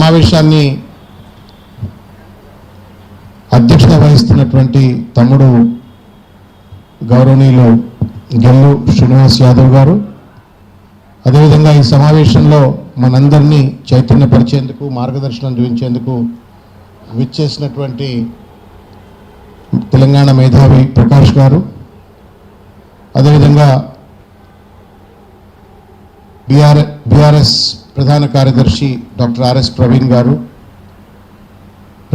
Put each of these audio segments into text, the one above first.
సమావేశాన్ని అధ్యక్షత వహిస్తున్నటువంటి తమ్ముడు గౌరవనీయులు గెల్లు శ్రీనివాస్ యాదవ్ గారు, అదేవిధంగా ఈ సమావేశంలో మనందరినీ చైతన్యపరిచేందుకు, మార్గదర్శనం చూపించేందుకు విచ్చేసినటువంటి తెలంగాణ మేధావి ప్రకాష్ గారు, అదేవిధంగా బీఆర్ఎస్ ప్రధాన కార్యదర్శి డాక్టర్ ఆర్ఎస్ ప్రవీణ్ గారు,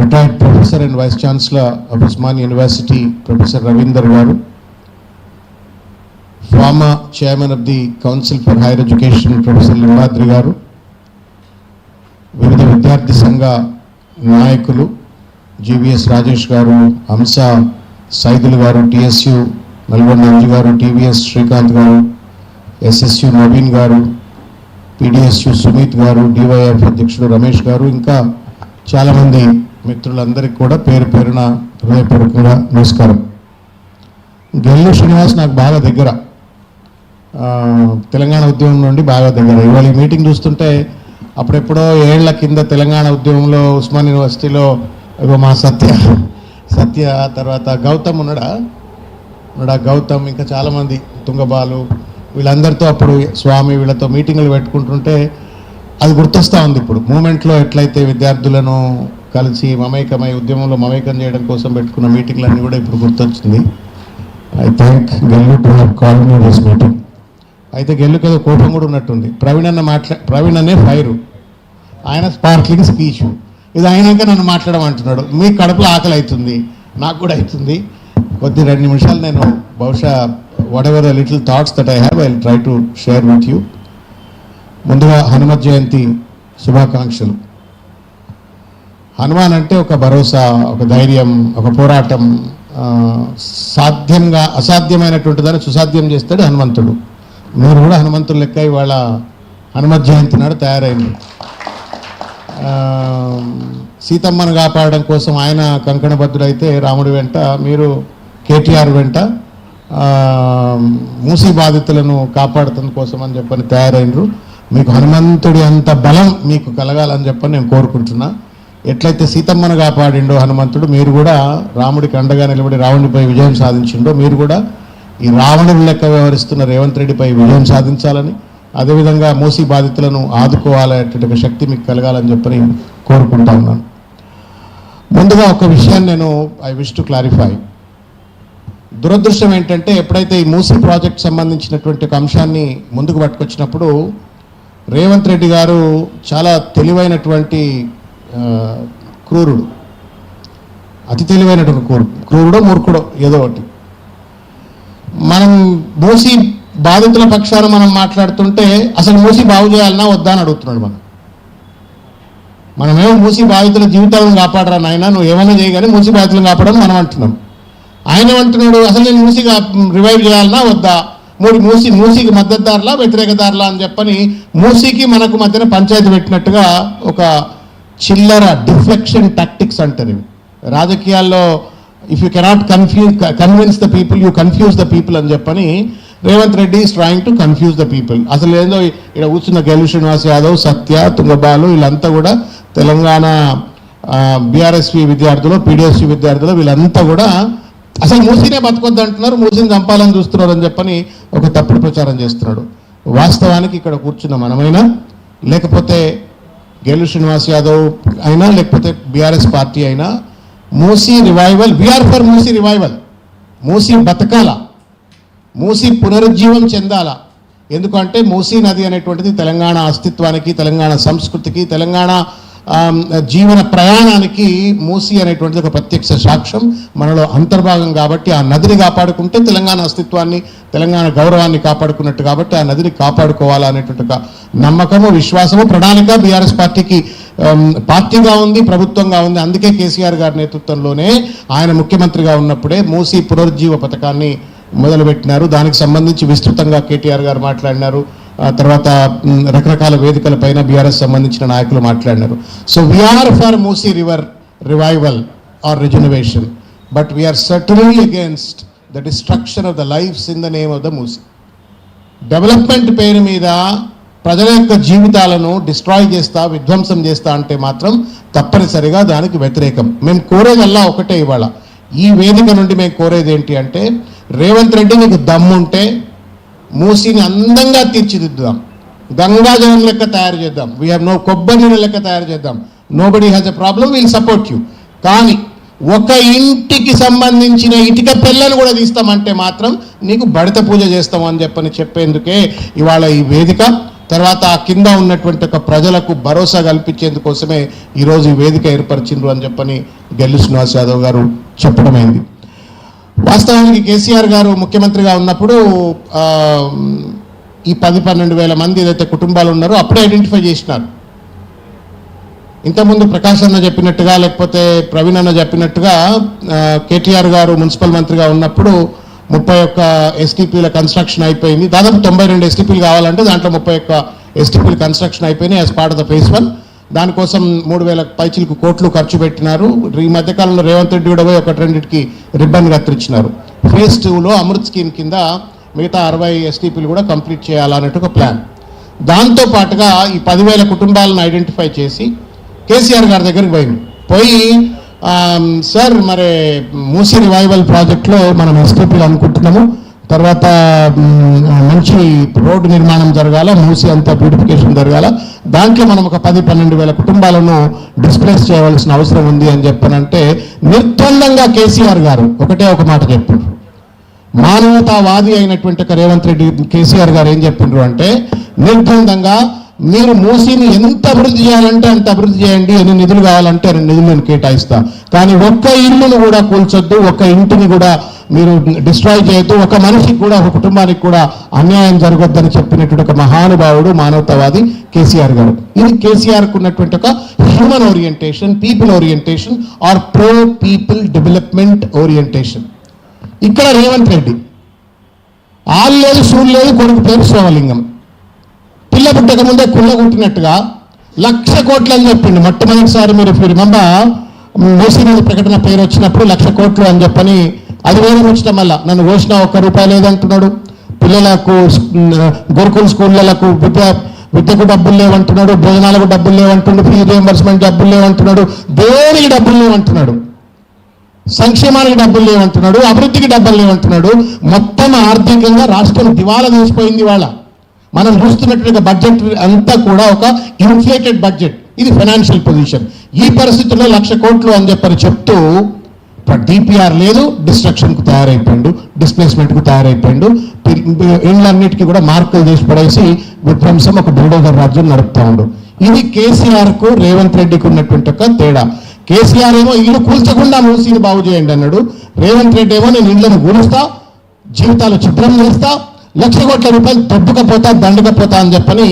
retired professor and vice chancellor of Osmania university professor Ravinder గారు, former chairman of the council for higher education professor Limbadri గారు, వివిధ విద్యార్థి సంఘ నాయకులు జీవీఎస్ రాజేష్ గారు, హంస సైదుల్ గారు, టిఎస్యు నల్గొండ అంజు గారు, టీవీఎస్ శ్రీకాంత్ గారు, ఎస్ఎస్యు నవీన్ గారు, పీడిఎస్యు సుమిత్ గారు, డివైఎఫ్ అధ్యక్షుడు రమేష్ గారు, ఇంకా చాలామంది మిత్రులందరికీ కూడా పేరు పేరున హృదయపూర్వకంగా నమస్కారం. గెల్లు శ్రీనివాస్ నాకు బాగా దగ్గర, తెలంగాణ ఉద్యమం నుండి బాగా దగ్గర. ఇవాళ ఈ మీటింగ్ చూస్తుంటే అప్పుడెప్పుడో ఏళ్ల కింద తెలంగాణ ఉద్యమంలో ఉస్మాన్ యూనివర్సిటీలో మా సత్య తర్వాత గౌతమ్ ఉన్నాడా గౌతమ్, ఇంకా చాలామంది తుంగబాలు, వీళ్ళందరితో అప్పుడు స్వామి వీళ్ళతో మీటింగులు పెట్టుకుంటుంటే అది గుర్తొస్తూ ఉంది. ఇప్పుడు మూమెంట్లో ఎట్లయితే విద్యార్థులను కలిసి మమేకమై ఉద్యమంలో మమేకం చేయడం కోసం పెట్టుకున్న మీటింగ్లన్నీ కూడా ఇప్పుడు గుర్తొచ్చింది. I thank Gellu to have called me this meeting. అయితే గెల్లుకి ఏదో కోపం కూడా ఉన్నట్టుంది. ప్రవీణ్ అనే ఫైరు, ఆయన స్పార్క్లింగ్ స్పీచ్, ఇది అయినాక నన్ను మాట్లాడమంటున్నాడు. మీ కడుపులో ఆకలి అవుతుంది, నాకు కూడా అవుతుంది. కొద్ది 2 నిమిషాలు నేను బహుశా what ever the little thoughts that I have I will try to share with you. ముందుగా హనుమత్ జయంతి శుభాకాంక్షలు. హనుమాన్ అంటే ఒక భరోసా, ఒక ధైర్యం, ఒక పోరాటం, అసాధ్యమైనటువంటి దాన్ని సుసాధ్యం చేస్తాడు హనుమంతుడు. మీరు కూడా హనుమంతుడు లెక్క ఇవాళ హనుమత్ జయంతి నాడు తయారైంది. సీతమ్మను కాపాడడం కోసం ఆయన కంకణబద్ధుడైతే రాముడి వెంట, మీరు కేటీఆర్ వెంట మూసీ బాధితులను కాపాడటం కోసం అని చెప్పని తయారైనరు. మీకు హనుమంతుడి అంత బలం మీకు కలగాలని చెప్పని నేను కోరుకుంటున్నా. ఎట్లయితే సీతమ్మను కాపాడిండో హనుమంతుడు, మీరు కూడా రాముడికి అండగా నిలబడి రావణుడిపై విజయం సాధించిండో, మీరు కూడా ఈ రావణుడి లెక్క వ్యవహరిస్తున్న రేవంత్ రెడ్డిపై విజయం సాధించాలని, అదేవిధంగా మూసీ బాధితులను ఆదుకోవాలనేటువంటి ఒక శక్తి మీకు కలగాలని చెప్పని కోరుకుంటా ఉన్నాను. ముందుగా ఒక విషయాన్ని నేను ఐ విష్ టు క్లారిఫై. దురదృష్టం ఏంటంటే ఎప్పుడైతే ఈ మూసీ ప్రాజెక్ట్ సంబంధించినటువంటి ఒక అంశాన్ని ముందుకు పట్టుకొచ్చినప్పుడు రేవంత్ రెడ్డి గారు చాలా తెలివైనటువంటి క్రూరుడు, అతి తెలివైనటువంటి క్రూరుడో మూర్ఖుడో ఏదో ఒకటి. మనం మూసీ బాధితుల పక్షాన మనం మాట్లాడుతుంటే అసలు మూసీ బాగు చేయాలన్నా వద్దా అని అడుగుతున్నాడు. మనమేమో మూసీ బాధితుల జీవితాలను కాపాడరా నాయన, నువ్వు ఏమైనా చేయగానే మూసీ బాధితులను కాపాడని మనం అంటున్నాం. ఆయన అంటున్నాడు అసలు నేను మూసీగా రివైవ్ చేయాలన్నా వద్దా, మూసీకి మద్దతుదారులా వ్యతిరేకదారులా అని చెప్పని మూసీకి మనకు మధ్యన పంచాయతీ పెట్టినట్టుగా ఒక చిల్లర డిఫ్లెక్షన్ టాక్టిక్స్ అంటారు ఇవి రాజకీయాల్లో. If you cannot convince the people you confuse the people అని చెప్పని Revanth Reddy is trying to confuse the people. అసలు ఏందో ఇక్కడ కూర్చున్న గెల్లు శ్రీనివాస్ యాదవ్, సత్య, తుంగబాలు వీళ్ళంతా కూడా తెలంగాణ బీఆర్ఎస్వి విద్యార్థులు, పీడిఎస్యు విద్యార్థులు, వీళ్ళంతా కూడా అసలు మూసీనే బతకొద్దు అంటున్నారు, మూసీని చంపాలని చూస్తున్నారు అని చెప్పని ఒక తప్పుడు ప్రచారం చేస్తున్నాడు. వాస్తవానికి ఇక్కడ కూర్చున్న మనమైనా, లేకపోతే గెల్లు శ్రీనివాస్ యాదవ్ అయినా, లేకపోతే బీఆర్ఎస్ పార్టీ అయినా, Musi revival, we're for Musi revival. Musi బతకాల, మూసీ పునరుజ్జీవం చెందాల. ఎందుకంటే మూసీ నది అనేటువంటిది తెలంగాణ అస్తిత్వానికి, తెలంగాణ సంస్కృతికి, తెలంగాణ జీవన ప్రయాణానికి మూసీ అనేటువంటిది ఒక ప్రత్యక్ష సాక్ష్యం, మనలో అంతర్భాగం. కాబట్టి ఆ నదిని కాపాడుకుంటే తెలంగాణ అస్తిత్వాన్ని, తెలంగాణ గౌరవాన్ని కాపాడుకున్నట్టు. కాబట్టి ఆ నదిని కాపాడుకోవాలా అనేటువంటి ఒక నమ్మకము, విశ్వాసము, ప్రణాళిక బీఆర్ఎస్ పార్టీకి పార్టీగా ఉంది, ప్రభుత్వంగా ఉంది. అందుకే కేసీఆర్ గారి నేతృత్వంలోనే ఆయన ముఖ్యమంత్రిగా ఉన్నప్పుడే మూసీ పునరుజ్జీవ పథకాన్ని మొదలుపెట్టినారు. దానికి సంబంధించి విస్తృతంగా కేటీఆర్ గారు మాట్లాడినారు. తర్వాత రకరకాల వేదికలపైన బీఆర్ఎస్ సంబంధించిన నాయకులు మాట్లాడినారు. So we're for Musi river revival or regeneration, but we're certainly against the destruction of the lifes in the name of the Musi. Development పేరు మీద ప్రజల యొక్క జీవితాలను డిస్ట్రాయ్ చేస్తా, విధ్వంసం చేస్తా అంటే మాత్రం తప్పనిసరిగా దానికి వ్యతిరేకం. మేము కోరేదల్లా ఒకటే ఇవాళ ఈ వేదిక నుండి మేము కోరేది ఏంటి అంటే, రేవంత్ రెడ్డి నీకు దమ్ముంటే మూసీని అందంగా తీర్చిదిద్దుదాం, గంగాజలం లెక్క తయారు చేద్దాం, వీ హ్యావ్ నో కొబ్బరి నీళ్ళ లెక్క తయారు చేద్దాం, nobody has a problem, will support you. కానీ ఒక ఇంటికి సంబంధించిన ఇటుక పిల్లను కూడా తీస్తామంటే మాత్రం నీకు బడిత పూజ చేస్తాం అని చెప్పేందుకే ఇవాళ ఈ వేదిక. తర్వాత ఆ కింద ఉన్నటువంటి ఒక ప్రజలకు భరోసా కల్పించేందుకోసమే ఈరోజు ఈ వేదిక ఏర్పరిచిండ్రు అని గెల్లు శ్రీనివాస్ యాదవ్ గారు చెప్పడమైంది. వాస్తవానికి కేసీఆర్ గారు ముఖ్యమంత్రిగా ఉన్నప్పుడు ఈ 10-12 వేల మంది ఏదైతే కుటుంబాలు ఉన్నారో అప్పుడే ఐడెంటిఫై చేసినారు. ఇంతకుముందు ప్రకాష్ అన్న చెప్పినట్టుగా, లేకపోతే ప్రవీణ్ అన్న చెప్పినట్టుగా కేటీఆర్ గారు మున్సిపల్ మంత్రిగా ఉన్నప్పుడు 31 ఎస్టీపీల కన్స్ట్రక్షన్ అయిపోయింది. దాదాపు 92 ఎస్టీపీలు కావాలంటే దాంట్లో 31 ఎస్టీపీలు కన్స్ట్రక్షన్ అయిపోయినాయి as part of the phase 1. దానికోసం 3,000 పైచిలకు కోట్లు ఖర్చు పెట్టినారు. ఈ మధ్యకాలంలో రేవంత్ రెడ్డి కూడా పోయి 1-2కి రిబ్బన్ కత్తిరించినారు. ఫేజ్ 2లో అమృత్ స్కీమ్ కింద మిగతా 60 ఎస్టీపీలు కూడా కంప్లీట్ చేయాలన్నట్టు ఒక ప్లాన్. దాంతోపాటుగా ఈ 10,000 కుటుంబాలను ఐడెంటిఫై చేసి కేసీఆర్ గారి దగ్గరికి పోయి సార్ మరి మూసీ రివైవల్ ప్రాజెక్ట్లో మనం ఎస్టీపీలు అనుకుంటున్నాము, తర్వాత మంచి రోడ్డు నిర్మాణం జరగాల, మూసీ అంతా బ్యూటిఫికేషన్ జరగాల, దాంట్లో మనం ఒక 10-12 వేల కుటుంబాలను డిస్ప్లేస్ చేయవలసిన అవసరం ఉంది అని చెప్పనంటే నిర్బంధంగా కేసీఆర్ గారు ఒకటే ఒక మాట చెప్పారు. మానవతావాది అయినటువంటి ఒక రేవంత్ రెడ్డి కేసీఆర్ గారు ఏం చెప్పిండ్రు అంటే, నిర్బంధంగా మీరు మూసీని ఎంత అభివృద్ధి చేయాలంటే అంత అభివృద్ధి చేయండి, ఎన్ని నిధులు కావాలంటే అన్ని నిధులు నేను కేటాయిస్తా, కానీ ఒక్క ఇల్లును కూడా కూల్చొద్దు, ఒక్క ఇంటిని కూడా మీరు డిస్ట్రాయ్ చేయొద్దు, ఒక మనిషికి కూడా, ఒక కుటుంబానికి కూడా అన్యాయం జరగొద్దని చెప్పినటువంటి ఒక మహానుభావుడు మానవతావాది కేసీఆర్ గారు. ఇది కేసీఆర్కు ఉన్నటువంటి ఒక human orientation, people orientation or pro people development orientation. ఇక్కడ రేవంత్ రెడ్డి ఆళ్ళు లేదు, సూళ్ళు లేదు, కొడుకు పేరు సోమలింగం. పిల్ల పుట్టక ముందే కుళ్ళ కుట్టినట్టుగా 1,00,000 కోట్లు అని చెప్పిండు. మొట్టమొదటిసారి మీరు రిమెంబర్ మూసీ నది ప్రకటన పేరు వచ్చినప్పుడు 1,00,000 కోట్లు అని చెప్పని అది వేరే ముచ్చటం. మళ్ళా నన్ను కోసిన ₹1 లేదంటున్నాడు, పిల్లలకు గురుకుల స్కూళ్ళకు విద్యకు డబ్బులు లేవంటున్నాడు, భోజనాలకు డబ్బులు లేవంటున్నాడు, ఫీ రియంబర్స్మెంట్ డబ్బులు లేవంటున్నాడు, దేనికి డబ్బులు లేవంటున్నాడు, సంక్షేమానికి డబ్బులు లేవంటున్నాడు, అభివృద్ధికి డబ్బులు లేవంటున్నాడు. మొత్తం ఆర్థికంగా రాష్ట్రం దివాలా తీసిపోయింది. వాళ్ళ మనం చూస్తున్నటువంటి బడ్జెట్ అంతా కూడా ఒక ఇన్ఫ్లేటెడ్ బడ్జెట్. ఇది ఫైనాన్షియల్ పొజిషన్. ఈ పరిస్థితుల్లో 1,00,000 కోట్లు అని చెప్తూ డిపిఆర్ లేదు, డిస్ట్రక్షన్కు తయారైపోయిండు, డిస్ప్లేస్మెంట్కు తయారైపోయిండు. ఇండ్లన్నిటికీ కూడా మార్కులు చేసి పడేసి విధ్వంసం ఒక బుల్డోజర్ రాజ్యం నడుపుతా ఉండు. ఇది కేసీఆర్కు రేవంత్ రెడ్డికి ఉన్నటువంటి ఒక తేడా. కేసీఆర్ ఏమో ఇల్లు కూల్చకుండా మూసీని బాగు చేయండి అన్నాడు. రేవంత్ రెడ్డి ఏమో నేను ఇళ్లను కూలుస్తా, జీవితాలు చిత్రం చేస్తా, ₹1,00,000 కోట్ల తప్పుకపోతా, దండకపోతా అని చెప్పని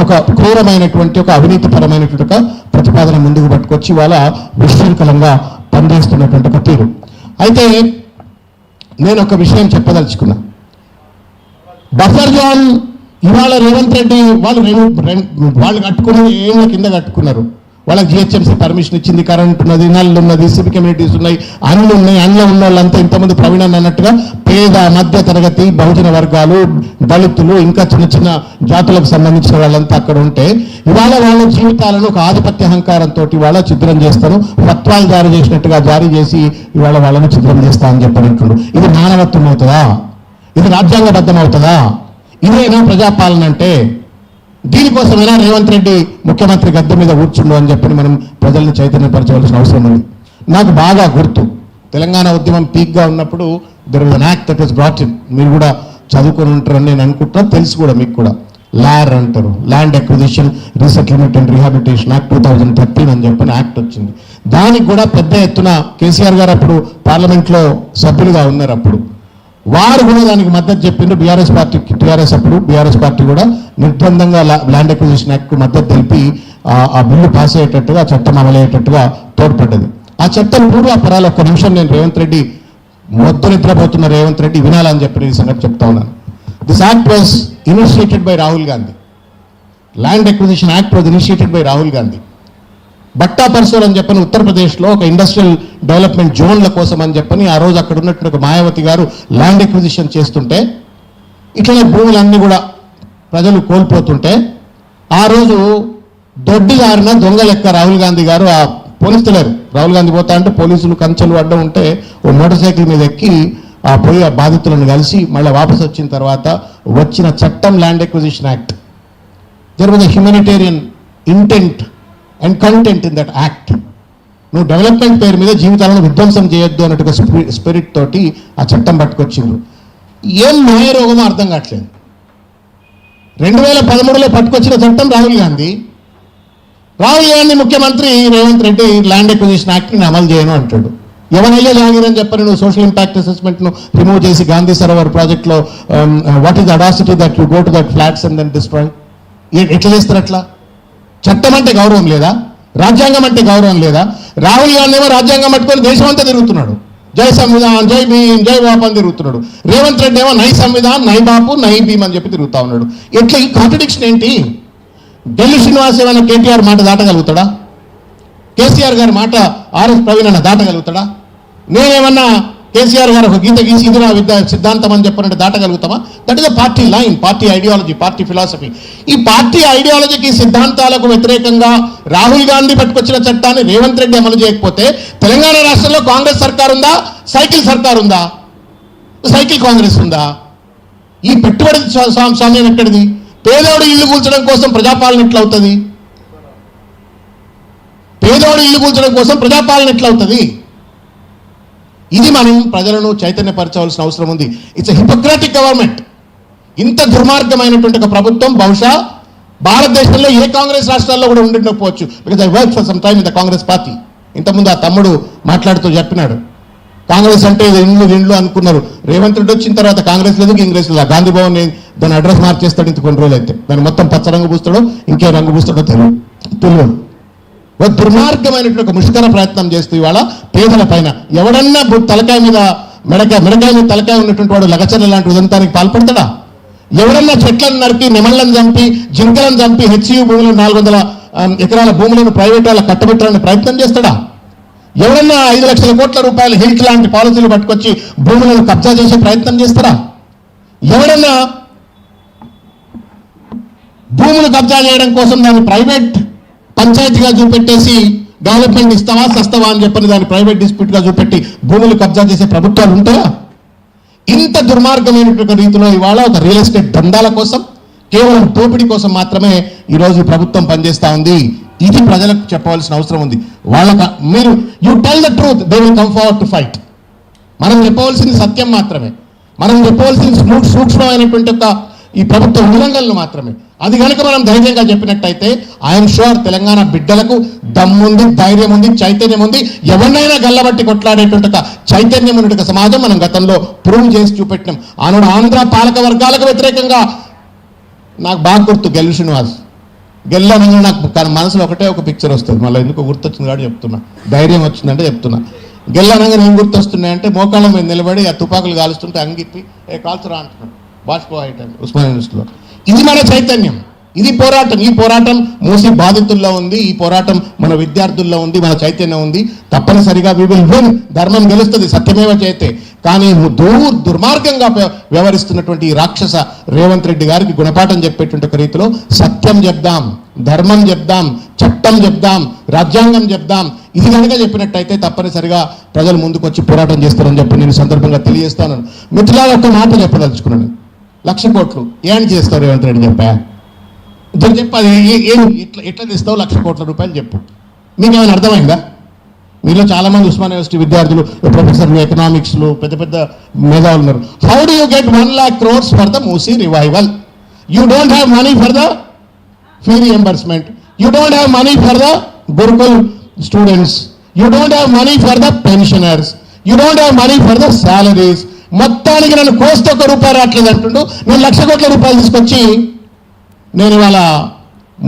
ఒక క్రూరమైనటువంటి ఒక అవినీతిపరమైనటువంటి ఒక ప్రతిపాదన ముందుకు పట్టుకొచ్చి వాళ్ళ విశృంఖలంగా పనిచేస్తున్నటువంటి ఒక తీరు. అయితే నేను ఒక విషయం చెప్పదలుచుకున్నా. బఫర్ జోన్ ఇవాళ రేవంత్ రెడ్డి వాళ్ళు కట్టుకుని ఏళ్ళ కింద కట్టుకున్నారు. వాళ్ళకి జిహెచ్ఎంసీ పర్మిషన్ ఇచ్చింది, కరెంట్ ఉన్నది, నల్లు ఉన్నది, సివిక్ కమ్యూనిటీస్ ఉన్నాయి, అండ్లు ఉన్నాయి. అండ్లో ఉన్న వాళ్ళంతా ఇంతమంది ప్రవీణ అన్నట్టుగా పేద మధ్య తరగతి బహుజన వర్గాలు, దళితులు, ఇంకా చిన్న చిన్న జాతులకు సంబంధించిన వాళ్ళంతా అక్కడ ఉంటే ఇవాళ వాళ్ళ జీవితాలను ఒక ఆధిపత్య అహంకారంతో ఇవాళ చిత్రం చేస్తారు. ఫత్వాలు జారీ చేసి ఇవాళ వాళ్ళను చిత్రం చేస్తా అని చెప్పినట్టు ఇది మానవత్వం అవుతుందా? ఇది రాజ్యాంగబద్ధం అవుతుందా? ఇదేనా ప్రజాపాలన అంటే? దీనికోసమైనా రేవంత్ రెడ్డి ముఖ్యమంత్రి గద్దె మీద కూర్చుండు అని చెప్పి మనం ప్రజల్ని చైతన్యపరచవలసిన అవసరం ఉంది. నాకు బాగా గుర్తు, తెలంగాణ ఉద్యమం పీక్గా ఉన్నప్పుడు there was an act that was brought in. మీరు కూడా చదువుకొని ఉంటారని నేను అనుకుంటున్నా, తెలుసు కూడా మీకు కూడా. లార్ అంటారు, land acquisition resettlement and rehabilitation act 2013 అని చెప్పని యాక్ట్ వచ్చింది. దానికి కూడా పెద్ద ఎత్తున కేసీఆర్ గారు అప్పుడు పార్లమెంట్లో సభ్యులుగా ఉన్నారు. అప్పుడు వారు కూడా దానికి మద్దతు చెప్పిండ్రు. టీఆర్ఎస్ పార్టీ కూడా నిర్బంధంగా ల్యాండ్ అక్విజిషన్ యాక్ట్ మద్దతు తెలిపి ఆ బిల్లు పాస్ అయ్యేటట్టుగా, చట్టం అమలయ్యేటట్టుగా తోడ్పడ్డది. ఆ చట్టం పూర్వాపరాలు ఒక్క నిమిషం నేను రేవంత్ రెడ్డి మొద్దు నిద్రపోతున్న రేవంత్ రెడ్డి వినాలని చెప్పిన ఈ సంగతి చెప్తా ఉన్నాను. This act was initiated by Rahul Gandhi. Land acquisition act was initiated by Rahul Gandhi. Bhatta Parsaul అని చెప్పని ఉత్తరప్రదేశ్లో ఒక ఇండస్ట్రియల్ డెవలప్మెంట్ జోన్ల కోసం అని చెప్పని ఆ రోజు అక్కడ ఉన్నటువంటి ఒక మాయావతి గారు ల్యాండ్ ఎక్విజిషన్ చేస్తుంటే ఇట్లనే భూములన్నీ కూడా ప్రజలు కోల్పోతుంటే ఆ రోజు దొడ్డిదారిన దొంగ లెక్క రాహుల్ గాంధీ గారు ఆ పోలీసు తెలియరు రాహుల్ గాంధీ పోతా అంటే పోలీసులు కంచెలు అడ్డం ఉంటే ఓ మోటార్ సైకిల్ మీద ఎక్కి ఆ పోయి ఆ బాధితులను కలిసి మళ్ళీ వాపసు వచ్చిన తర్వాత వచ్చిన చట్టం land acquisition act there was a humanitarian intent and content in that act. నువ్వు డెవలప్మెంట్ పేరు మీద జీవితాలను విధ్వంసం చేయొద్దు అన్నట్టుగా స్పిరిట్ తోటి ఆ చట్టం పట్టుకొచ్చిండ్రు. ఏం న్యాయ రోగమో అర్థం కావట్లేదు. 2013లో పట్టుకొచ్చిన చట్టం రాహుల్ గాంధీ ముఖ్యమంత్రి రేవంత్ రెడ్డి ల్యాండ్ ఎక్విజిషన్ యాక్ట్ని అమలు చేయను అంటాడు. ఎవరైనా జాగిరని చెప్పని నువ్వు సోషల్ ఇంపాక్ట్ అసెస్మెంట్ను రిమూవ్ చేసి గాంధీ సరోవర్ ప్రాజెక్ట్లో what is audacity that you go to that flats and then destroy. ఎట్లా చేస్తారు అట్లా? చట్టం అంటే గౌరవం లేదా? రాజ్యాంగం అంటే గౌరవం లేదా? రాహుల్ గాంధీ ఏమో రాజ్యాంగం పట్టుకొని దేశం అంతా తిరుగుతున్నాడు, జై సంవిధాన్ జై భీమ్ జై బాపు అని తిరుగుతున్నాడు. రేవంత్ రెడ్డి ఏమో నై సంవిధాన్ నై బాపు నై భీమ్ అని చెప్పి తిరుగుతా ఉన్నాడు. ఎట్లా ఈ కాంట్రడిక్షన్ ఏంటి? ఢిల్లీ శ్రీనివాస్ ఏమైనా కేటీఆర్ మాట దాటగలుగుతాడా? కేసీఆర్ గారి మాట ఆర్ఎస్ ప్రవీణ్ అన్న దాటగలుగుతాడా? నేనేమన్నా కేసీఆర్ గారు ఒక గీత గీసి ఇది నా సిద్ధాంతం అని చెప్పినట్టు దాటగలుగుతామా? That is a party line, party ideology, party philosophy. ఈ పార్టీ ఐడియాలజీకి సిద్ధాంతాలకు వ్యతిరేకంగా రాహుల్ గాంధీ పట్టుకొచ్చిన చట్టాన్ని రేవంత్ రెడ్డి అమలు చేయకపోతే తెలంగాణ రాష్ట్రంలో కాంగ్రెస్ సర్కార్ ఉందా? సైకిల్ సర్కార్ ఉందా? సైకిల్ కాంగ్రెస్ ఉందా? ఈ పెట్టుబడి స్వామ్యం ఎక్కడిది? పేదోడు ఇల్లు కూల్చడం కోసం ప్రజాపాలన ఎట్లవుతుంది? పేదోడు ఇల్లు కూల్చడం కోసం ప్రజాపాలన ఎట్లవుతుంది? ఇది మనం ప్రజలను చైతన్యపరచవలసిన అవసరం ఉంది. It's a Hippocratic government. ఇంత దుర్మార్గమైనటువంటి ఒక ప్రభుత్వం బహుశా భారతదేశంలో ఏ కాంగ్రెస్ రాష్ట్రాల్లో కూడా ఉండిండకపోవచ్చు. Because I work for some time in the Congress party. ఇంతకుముందు ఆ తమ్ముడు మాట్లాడుతూ చెప్పినాడు, కాంగ్రెస్ అంటే ఇది ఇండ్లు అనుకున్నారు. రేవంత్ రెడ్డి వచ్చిన తర్వాత కాంగ్రెస్ లేదు, ఇంగ్రెస్ లేదు. గాంధీ భవన్ దాని అడ్రస్ మార్చేస్తాడు ఇంత కొన్ని రోజులు అయితే. దాన్ని మొత్తం పచ్చ రంగు పూస్తాడో ఇంకే రంగు పూస్తాడో తెలియదు. దుర్మార్గమైనటువంటి ఒక ముష్కర ప్రయత్నం చేస్తూ ఇవాళ పేదల పైన ఎవడన్నా తలకాయ మీద మెడకాయ మీద తలకాయ ఉన్నటువంటి వాడు లగచర్ల లాంటి ఉదంతానికి పాల్పడతాడా? ఎవడన్నా చెట్లను నరికి నెమళ్లను చంపి జింకలను చంపి హెచ్యూ భూములను 400 ఎకరాల భూములను ప్రైవేట్ వాళ్ళ కట్టబెట్టాలని ప్రయత్నం చేస్తాడా? ఎవరన్నా 5 లక్షల కోట్ల రూపాయల హిల్ట్ లాంటి పాలసీలు పట్టుకొచ్చి భూములను కబ్జా చేసే ప్రయత్నం చేస్తారా? ఎవడన్నా భూములు కబ్జా చేయడం కోసం దాన్ని ప్రైవేట్ పంచాయతీగా చూపెట్టేసి డెవలప్మెంట్ ఇస్తావా సస్తావా అని చెప్పని దాన్ని ప్రైవేట్ డిస్ప్యూట్గా చూపెట్టి భూములు కబ్జా చేసే ప్రభుత్వాలు ఉంటాయా? ఇంత దుర్మార్గమైనటువంటి రీతిలో ఇవాళ ఒక రియల్ ఎస్టేట్ దందాల కోసం, కేవలం దోపిడీ కోసం మాత్రమే ఈరోజు ఈ ప్రభుత్వం పనిచేస్తూ ఉంది. ఇది ప్రజలకు చెప్పవలసిన అవసరం ఉంది. మీరు you tell the truth, they will come forward to fight. మనం చెప్పవలసింది సత్యం మాత్రమే. మనం చెప్పవలసింది సూక్ష్మమైనటువంటి ఒక ఈ ప్రభుత్వ ఉల్లంఘనలు మాత్రమే. అది కనుక మనం ధైర్యంగా చెప్పినట్టయితే ఐఎమ్ షూర్ తెలంగాణ బిడ్డలకు దమ్ముంది, ధైర్యం ఉంది, చైతన్యం ఉంది. ఎవరినైనా గల్లబట్టి కొట్లాడేటువంటి ఒక చైతన్యం ఉన్నటువంటి సమాజం మనం గతంలో ప్రూవ్ చేసి చూపెట్టినాం. ఆనాడు ఆంధ్ర పాలక వర్గాలకు వ్యతిరేకంగా నాకు బాగా గుర్తు గెల్లు శ్రీనివాస్. గెల్లనగా నాకు మనసులో ఒకటే ఒక పిక్చర్ వస్తుంది. మళ్ళీ ఎందుకు గుర్తొచ్చింది కాబట్టి చెప్తున్నా, ధైర్యం వచ్చిందంటే చెప్తున్నా. గెల్లనగా ఏం గుర్తొస్తున్నాయంటే మోకాళ్ళ మీద నిలబడి ఆ తుపాకులు కాలుస్తుంటే అంగిప్పి కాల్చురా అంటున్నాడు వాజ్పేయి టైం ఉస్మానియా యూనివర్సిటీలో. ఇది మన చైతన్యం, ఇది పోరాటం. ఈ పోరాటం మూసి బాధితుల్లో ఉంది, ఈ పోరాటం మన విద్యార్థుల్లో ఉంది, మన చైతన్యం ఉంది. తప్పనిసరిగా వి విల్ విన్. ధర్మం గెలుస్తుంది, సత్యమేవ జయతే. కానీ దుర్మార్గంగా వ్యవహరిస్తున్నటువంటి ఈ రాక్షస రేవంత్ రెడ్డి గారికి గుణపాఠం చెప్పేటువంటి ఒక రీతిలో సత్యం చెప్దాం, ధర్మం చెప్దాం, చట్టం చెప్దాం, రాజ్యాంగం చెప్దాం. ఇది కనుక చెప్పినట్టయితే తప్పనిసరిగా ప్రజలు ముందుకు వచ్చి పోరాటం చేస్తారని చెప్పి నేను సందర్భంగా తెలియజేస్తాను. మిత్రులారా, ఒక మాట చెప్పదలుచుకున్నాను. 1,00,000 కోట్లు ఏం చేస్తావు రేవంత్ రెడ్డి చెప్పా? ఇద్దరు చెప్పు, అది ఎట్లా తెస్తావు 1,00,000 కోట్ల రూపాయలు చెప్పు. మీకు ఏమైనా అర్థమైందా? మీలో చాలామంది ఉస్మానియా యూనివర్సిటీ విద్యార్థులు, ప్రొఫెసర్లు, ఎకనామిక్స్లు, పెద్ద పెద్ద మేధావులు ఉన్నారు. How do you get 1,00,000 crores for the Musi revival? You don't have money for the fee reimbursement, you don't have money for the Gurukul students, you don't have money for the pensioners, you don't have money for the salaries. మొత్తానికి నన్ను కోస్తే ₹1 రావట్లేదు అంటుండు. నేను 1,00,000 కోట్ల రూపాయలు తీసుకొచ్చి నేను ఇవాళ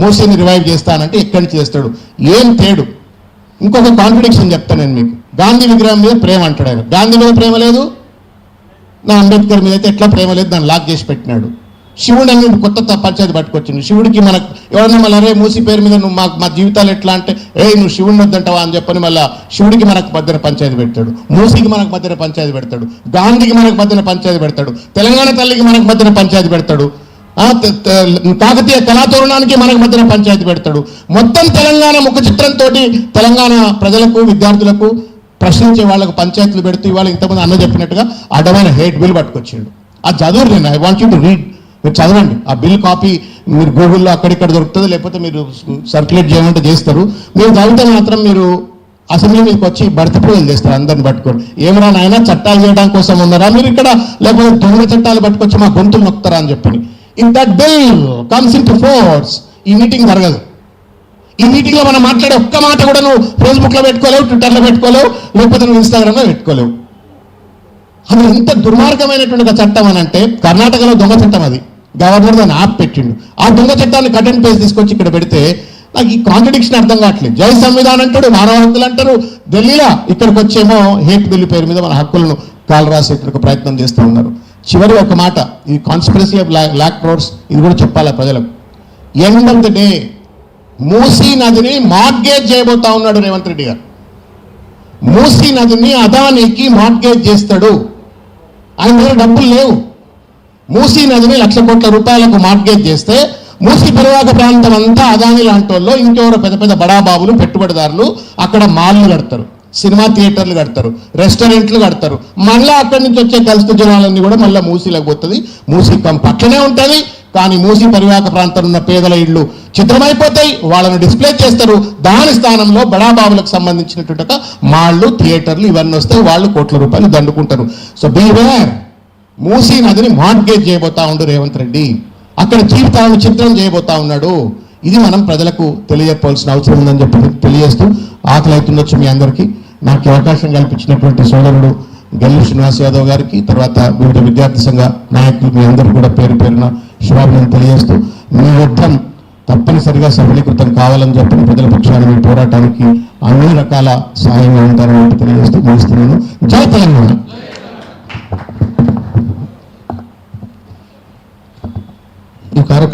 మూసీని రివైవ్ చేస్తానంటే ఎక్కడి నుంచి చేస్తాడు? ఏం తేడు? ఇంకొక కాంట్రడిక్షన్ చెప్తాను నేను మీకు. గాంధీ విగ్రహం మీద ప్రేమ అంటాడు ఆయన. గాంధీ మీద ప్రేమ లేదు, నా అంబేద్కర్ మీద అయితే ఎట్లా ప్రేమ లేదు, దాన్ని లాక్ చేసి పెట్టినాడు. శివుడు అని కొత్త పంచాయతీ పట్టుకొచ్చింది. శివుడికి మనకు ఎవరన్నా మళ్ళీ అరే మూసి పేరు మీద నువ్వు మా జీవితాలు ఎట్లా అంటే నువ్వు శివుడిని వద్దంటావా అని చెప్పని మళ్ళీ శివుడికి మనకు మధ్యన పంచాయతీ పెడతాడు, మూసికి మనకు మధ్యన పంచాయతీ పెడతాడు, గాంధీకి మనకు మధ్యన పంచాయతీ పెడతాడు, తెలంగాణ తల్లికి మనకు మధ్యన పంచాయతీ పెడతాడు. కాకతీయ కళాతోరణానికి మనకు మధ్యన పంచాయతీ పెడతాడు. మొత్తం తెలంగాణ ముఖ చిత్రంతో తెలంగాణ ప్రజలకు విద్యార్థులకు ప్రశ్నించే వాళ్ళకు పంచాయతీలు పెడుతూ ఇవాళ ఇంతమంది అన్న చెప్పినట్టుగా అడ్డమైన హేట్ బిల్ పట్టుకొచ్చాడు. ఆ చదువు నేను I want you to read, మీరు చదవండి. ఆ బిల్ కాపీ మీరు గూగుల్లో అక్కడిక్కడ దొరుకుతుంది, లేకపోతే మీరు సర్క్యులేట్ చేయమంటే చేస్తారు. మీరు చదివితే మాత్రం మీరు అసెంబ్లీ మీకు వచ్చి బడతపోయలు చేస్తారు అందరిని పట్టుకొని. ఏమరా నాయన చట్టాలు చేయడం కోసం ఉన్నారా మీరు ఇక్కడ, లేకపోతే దొంగ చట్టాలు పట్టుకొచ్చి మా గొంతులు నొక్కుతారా అని చెప్పని. If that bill comes in to force ఈ మీటింగ్ జరగదు. ఈ మీటింగ్లో మనం మాట్లాడే ఒక్క మాట కూడా నువ్వు ఫేస్బుక్లో పెట్టుకోలేవు, ట్విట్టర్లో పెట్టుకోలేవు, లేకపోతే నువ్వు ఇన్స్టాగ్రామ్లో పెట్టుకోలేవు. అది ఎంత దుర్మార్గమైనటువంటి చట్టం అని అంటే, కర్ణాటకలో దొంగ చట్టం అది, గవర్నర్ దాన్ని ఆప్ పెట్టిండు. ఆ దొంగ చట్టాన్ని కట్ అండ్ పేస్ట్ తీసుకొచ్చి ఇక్కడ పెడితే నాకు ఈ కాంట్రడిక్షన్ అర్థం కావట్లేదు. జై సంవిధానం అంటాడు, మానవ హక్కులు అంటారు ఢిల్లీలో, ఇక్కడికి వచ్చేమో హేట్ బిల్లు పేరు మీద మన హక్కులను కాలు రాసేటువంటి ప్రయత్నం చేస్తూ ఉన్నారు. చివరి ఒక మాట, ఈ కాన్స్పిరసీ ఆఫ్ లాక్ క్రోర్స్, ఇది కూడా చెప్పాలి ప్రజలకు. End of the day Musi నదిని మార్గేజ్ చేయబోతా ఉన్నాడు రేవంత్ రెడ్డి గారు. మూసీ నదిని అదానికి మార్గేజ్ చేస్తాడు. ఆయన దగ్గర డబ్బులు లేవు. మూసీ నదిని 1,00,000 కోట్ల రూపాయలకు మార్గేజ్ చేస్తే మూసీ పరివాహక ప్రాంతం అంతా అదాని లాంటి వాళ్ళు, ఇంకెవరో పెద్ద పెద్ద బడాబాబులు పెట్టుబడిదారులు అక్కడ మాల్లు కడతారు, సినిమా థియేటర్లు కడతారు, రెస్టారెంట్లు కడతారు. మళ్ళీ అక్కడి నుంచి వచ్చే కలుస్తు జనాలన్నీ కూడా మళ్ళీ మూసీలకు పోతుంది. మూసీ పక్కనే ఉంటుంది, కానీ మూసీ పరివాహక ప్రాంతంలో ఉన్న పేదల ఇళ్ళు చిత్రమైపోతాయి, వాళ్ళని డిస్ప్లే చేస్తారు. దాని స్థానంలో బడాబాబులకు సంబంధించినటువంటి మాళ్ళు, థియేటర్లు ఇవన్నీ వస్తాయి. వాళ్ళు కోట్ల రూపాయలు దండుకుంటారు. సో బీవేర్, మూసీ నదిని మార్గేజ్ చేయబోతా ఉండు రేవంత్ రెడ్డి. అక్కడ జీవితాలను చిత్రం చేయబోతా ఉన్నాడు. ఇది మనం ప్రజలకు తెలియజెప్పాల్సిన అవసరం ఉందని చెప్పి తెలియజేస్తూ, ఆకలి అవుతుండొచ్చు మీ అందరికీ. నాకు అవకాశం కల్పించినటువంటి సోదరుడు గల్లి శ్రీనివాస్ యాదవ్ గారికి, తర్వాత వివిధ విద్యార్థి సంఘ నాయకులు మీ అందరూ కూడా పేరు పేరున శుభాభినందనలు తెలియజేస్తూ, మీ యుద్ధం తప్పనిసరిగా సఫలీకృతం కావాలని చెప్పి ప్రజల పక్షాన మీ పోరాటానికి అన్ని రకాల సహాయంగా ఉంటారని తెలియజేస్తూ ముగిస్తున్నాను. జై తెలంగాణ.